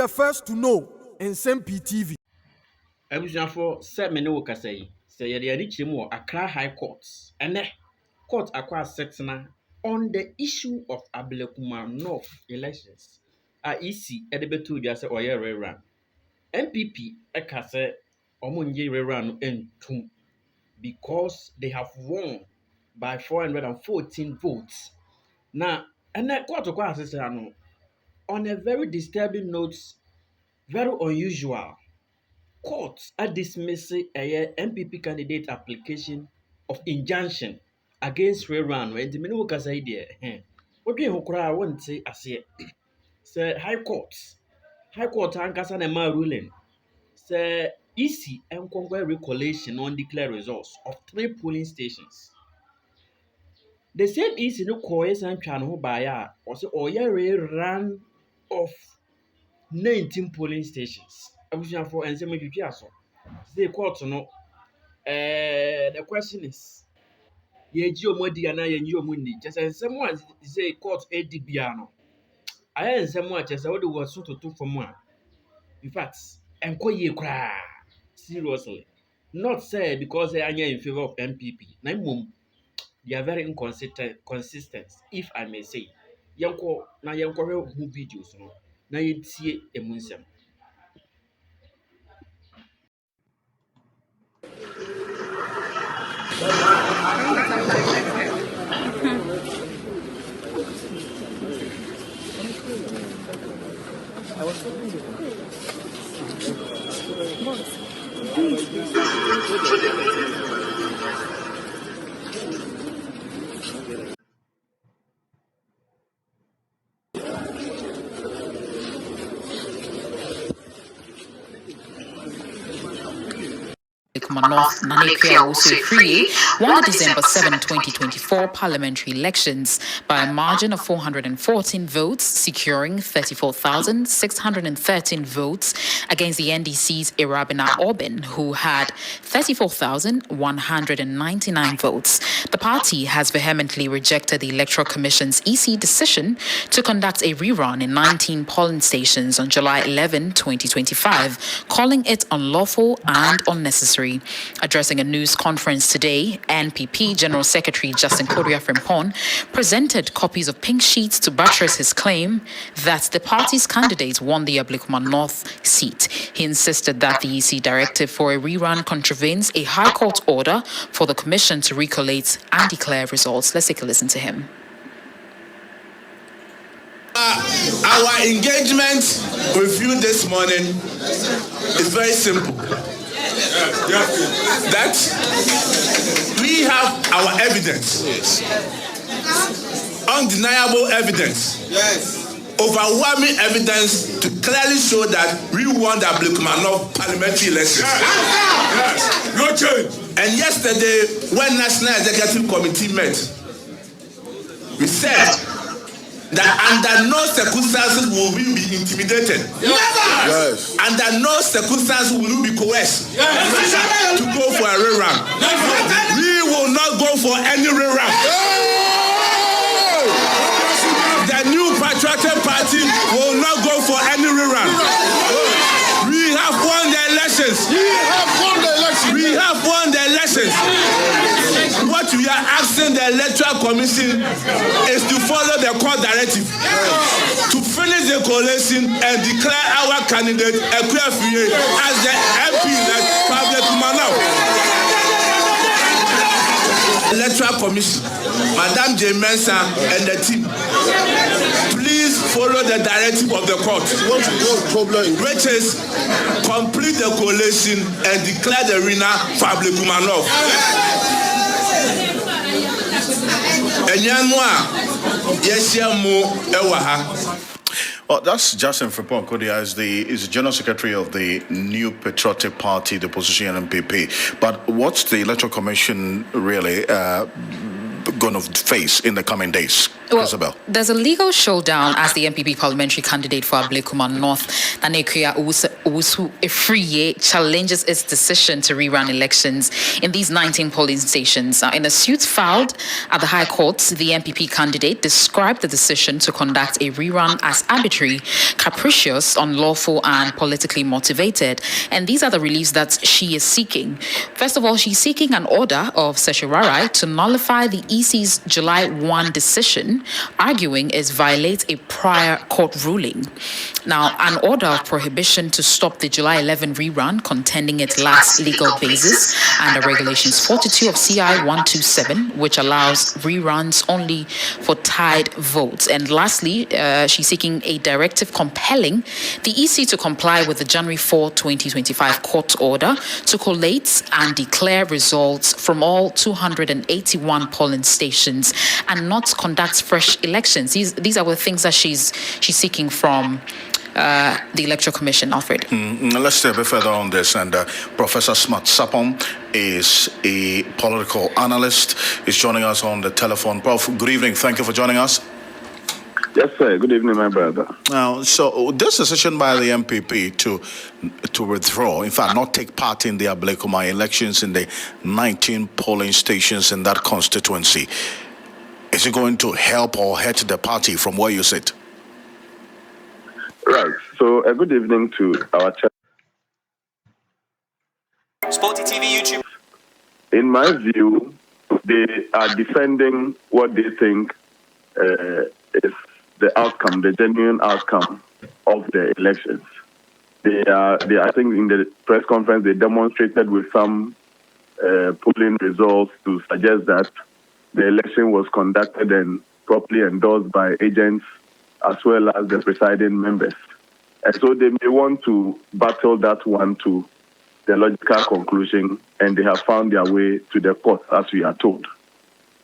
the first to know Nsem-Pii TV. Abusuafo sɛ me ne wo kasa yi sɛ yɛde ade kyerɛ mu wɔ Accra High Court ɛnɛ court akɔ asetena on the issue of Ablekuma North elections a EC ɛde bɛto dwa sɛ ɔyɛ rerun. NPP ɛka sɛ ɔmo nye rerun no ntum because they have won by 414 votes. Now ɛnɛ court kɔ asetena no on a very disturbing note, very unusual. Court are dismissing a MPP candidate application of injunction against rerun. When the minimum kasa idea, what do you cry? I won't say as yet. Say High Court and kasa na ruling. Say EC and Congress recollection on declared results of 3 polling stations. The same EC no coes and channel by or say rerun of 19 polling stations. For Nsem-Pii so. The court no. The question is, ye geomodi and I geomundi. Just as someone say court ADBano. I am someone just all the was so to do for one. In fact, and ye cry seriously. Not say because they are in favor of MPP. They are very consistent, if I may say. Yanko na yanko who videos no. Na yintie emunsem. North Nanekria also free won the December 7, 2024 parliamentary elections by a margin of 414 votes, securing 34,613 votes against the NDC's Irabina Orbin, who had 34,199 votes. The party has vehemently rejected the Electoral Commission's EC decision to conduct a rerun in 19 polling stations on July 11, 2025, calling it unlawful and unnecessary. Addressing a news conference today, NPP General Secretary Justin Korea Frimpong presented copies of pink sheets to buttress his claim that the party's candidate won the Ablekuma North seat. He insisted that the EC directive for a rerun contravenes a High Court order for the Commission to recollate and declare results. Let's take a listen to him. Our engagement with you this morning is very simple. That we have our evidence, undeniable evidence, overwhelming evidence to clearly show that we won the Ablekuma North parliamentary elections. No change. And yesterday, when National Executive Committee met, we said that under no circumstances will we be intimidated. Yes. Under no circumstances will we be coerced to go for a rerun. We will not go for any rerun. The new patriotic party will not go for any rerun. We have won the elections. We have won the elections. What we are asking the Electoral Commission is to follow the court directive, to finish the coalition and declare our candidate Ekuafie as the MP that Ablekuma North. Electoral Commission, Madam J. Mensah and the team, please follow the directive of the court, which is complete the coalition and declare the winner for Ablekuma North. Well, that's Justin Frimpong Kodia is the General Secretary of the New Patriotic Party, the opposition NPP. But what's the Electoral Commission really going to face in the coming days? Well, Isabel? there's a legal showdown as the MPP parliamentary candidate for Ablekuma North, Nanekria Owusu Efriye, challenges its decision to rerun elections in these 19 polling stations. In a suit filed at the High Court, the MPP candidate described the decision to conduct a rerun as arbitrary, capricious, unlawful, and politically motivated. And these are the reliefs that she is seeking. First of all, she's seeking an order of Seshirarai to nullify the EC's July 1 decision, arguing it violates a prior court ruling. Now, an order of prohibition to stop the July 11 rerun, contending it lacks legal basis under Regulations 42 of CI 127, which allows reruns only for tied votes. And lastly, she's seeking a directive compelling the EC to comply with the January 4, 2025 court order to collate and declare results from all 281 polling stations and not conduct fresh elections. These are the things that she's seeking from the Electoral Commission, Alfred. Let's stay a bit further on this. And Professor Smart Sapon is a political analyst. He's joining us on the telephone. Prof, good evening. Thank you for joining us. Yes, sir. Good evening, my brother. Now, so this decision by the MPP to withdraw, in fact, not take part in the Ablekuma elections in the 19 polling stations in that constituency, is it going to help or hurt the party from where you sit? Right. So, a good evening to our chat. Sporty TV, YouTube. In my view, they are defending what they think is the outcome, the genuine outcome of the elections. They I think in the press conference, they demonstrated with some polling results to suggest that the election was conducted and properly endorsed by agents as well as the presiding members. And so they may want to battle that one to the logical conclusion, and they have found their way to the court, as we are told.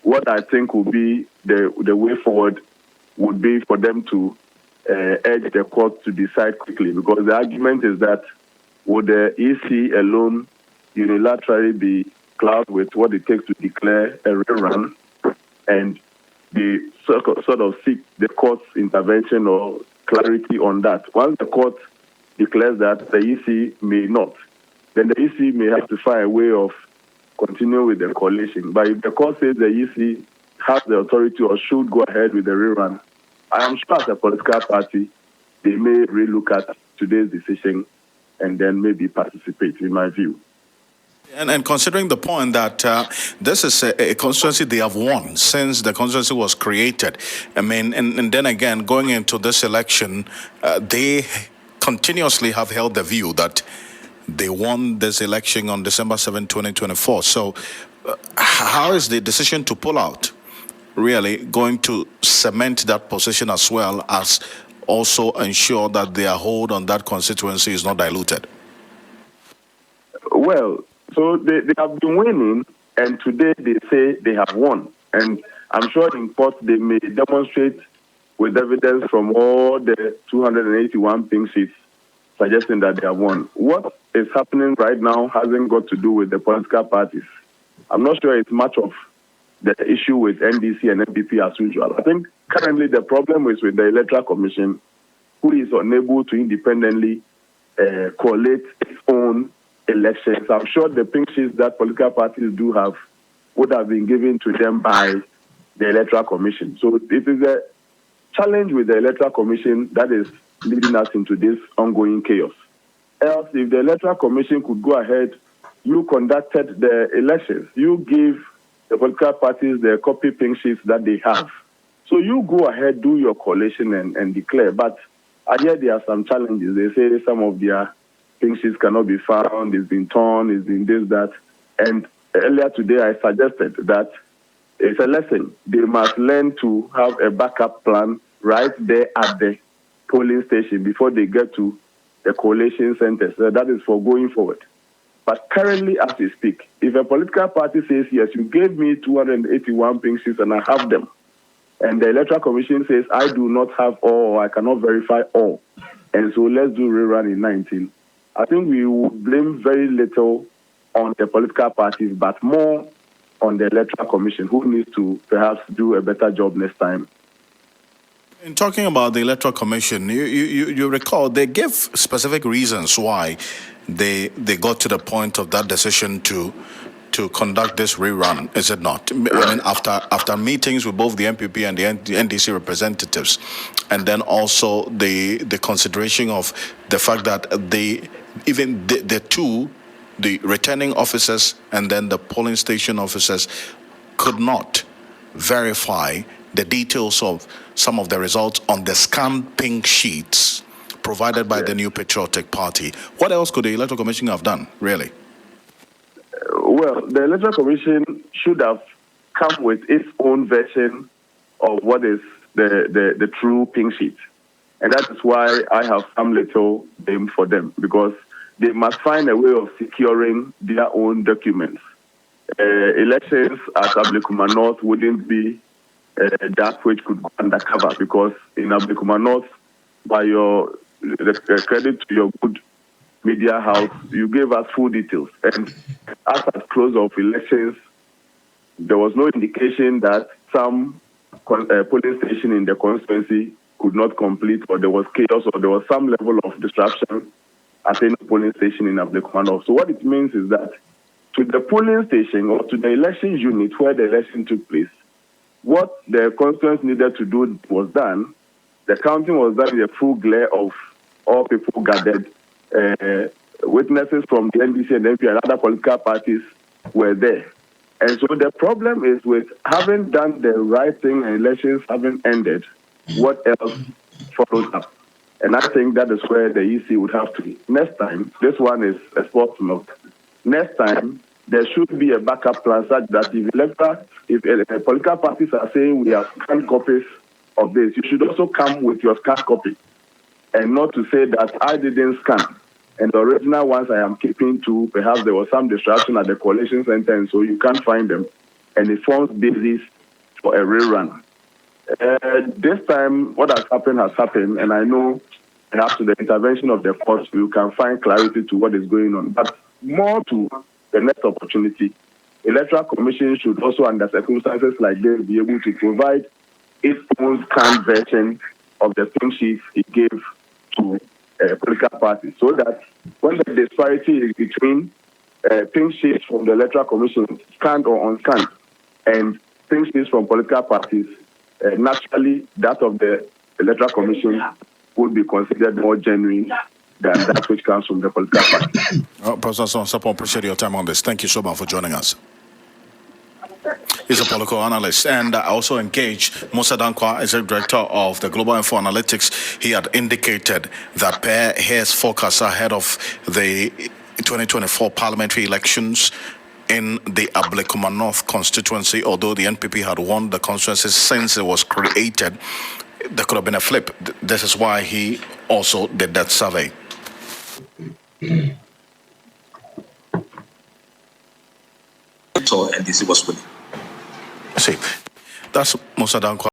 What I think will be the way forward would be for them to urge the court to decide quickly, because the argument is that would the EC alone unilaterally be clouded with what it takes to declare a rerun, and they sort of seek the court's intervention or clarity on that. Once the court declares that the EC may not, then the EC may have to find a way of continuing with the coalition. But if the court says the EC has the authority or should go ahead with the rerun, I am sure as a political party, they may relook at today's decision and then maybe participate, in my view. And considering the point that this is a constituency they have won since the constituency was created, I mean, and then again, going into this election, they continuously have held the view that they won this election on December 7, 2024. So how is the decision to pull out really going to cement that position as well as also ensure that their hold on that constituency is not diluted? Well, so they have been winning, and today they say they have won. And I'm sure in court they may demonstrate with evidence from all the 281 pink sheets suggesting that they have won. What is happening right now hasn't got to do with the political parties. I'm not sure it's much of the issue with NDC and MPP as usual. I think currently the problem is with the Electoral Commission, who is unable to independently collate its own elections. I'm sure the pink sheets that political parties do have would have been given to them by the Electoral Commission. So it is a challenge with the Electoral Commission that is leading us into this ongoing chaos. Else, if the Electoral Commission could go ahead, you conducted the elections, you give the political parties the copy pink sheets that they have. So you go ahead, do your collation and declare. But I hear there are some challenges. They say some of their pink sheets cannot be found, it's been torn, it's been this, that. And earlier today I suggested that it's a lesson. They must learn to have a backup plan right there at the polling station before they get to the collation centers. So that is for going forward. But currently, as we speak, if a political party says, yes, you gave me 281 pink sheets and I have them, and the Electoral Commission says, I do not have all, or I cannot verify all, and so let's do rerun in 19, I think we will blame very little on the political parties, but more on the Electoral Commission, who needs to perhaps do a better job next time. In talking about the Electoral Commission, you recall they gave specific reasons why they got to the point of that decision to conduct this rerun, is it not? I mean, after meetings with both the NPP and the NDC representatives, and then also the consideration of the fact that the returning officers and then the polling station officers could not verify the details of some of the results on the scanned pink sheets provided by the New Patriotic Party. What else could the Electoral Commission have done, really? Well, the Electoral Commission should have come with its own version of what is the true pink sheet. And that is why I have some little blame for them, because they must find a way of securing their own documents. Elections at Ablekuma North wouldn't be that which could go undercover, because in Ablekuma North, by the credit to your good media house, you gave us full details. And as at close of elections, there was no indication that some polling station in the constituency could not complete, or there was chaos, or there was some level of disruption at any polling station in Ablekuma North. So what it means is that to the polling station or to the election unit where the election took place, what the constituents needed to do was done. The counting was done in the full glare of all people gathered. Witnesses from the NDC and NP and other political parties were there. And so the problem is with having done the right thing and elections having ended, what else follows up? And I think that is where the EC would have to be. Next time, this one is a sports note. Next time, there should be a backup plan such that if political parties are saying we have scanned copies of this, you should also come with your scanned copy, and not to say that I didn't scan. And the original ones I am keeping to, perhaps there was some disruption at the coalition center, and so you can't find them. And it forms basis for a rerun. This time, what has happened, and I know perhaps to the intervention of the courts, you can find clarity to what is going on. But more to the next opportunity, Electoral Commission should also, under circumstances like this, be able to provide its own scanned version of the pink sheets it gave to political parties, so that when the disparity is between pink sheets from the Electoral Commission, scanned or unscanned, and pink sheets from political parties, naturally that of the Electoral Commission would be considered more genuine than that which comes from the political party. Professor Nsem-Pii, appreciate your time on this. Thank you so much for joining us. He's a political analyst, and I also engaged Musa Dankwa, as a director of the Global Info Analytics. He had indicated that per his forecast ahead of the 2024 parliamentary elections in the Ablekuma North constituency, although the NPP had won the constituency since it was created, there could have been a flip. This is why he also did that survey. So NDC was winning. See, that's Musa Dankwa.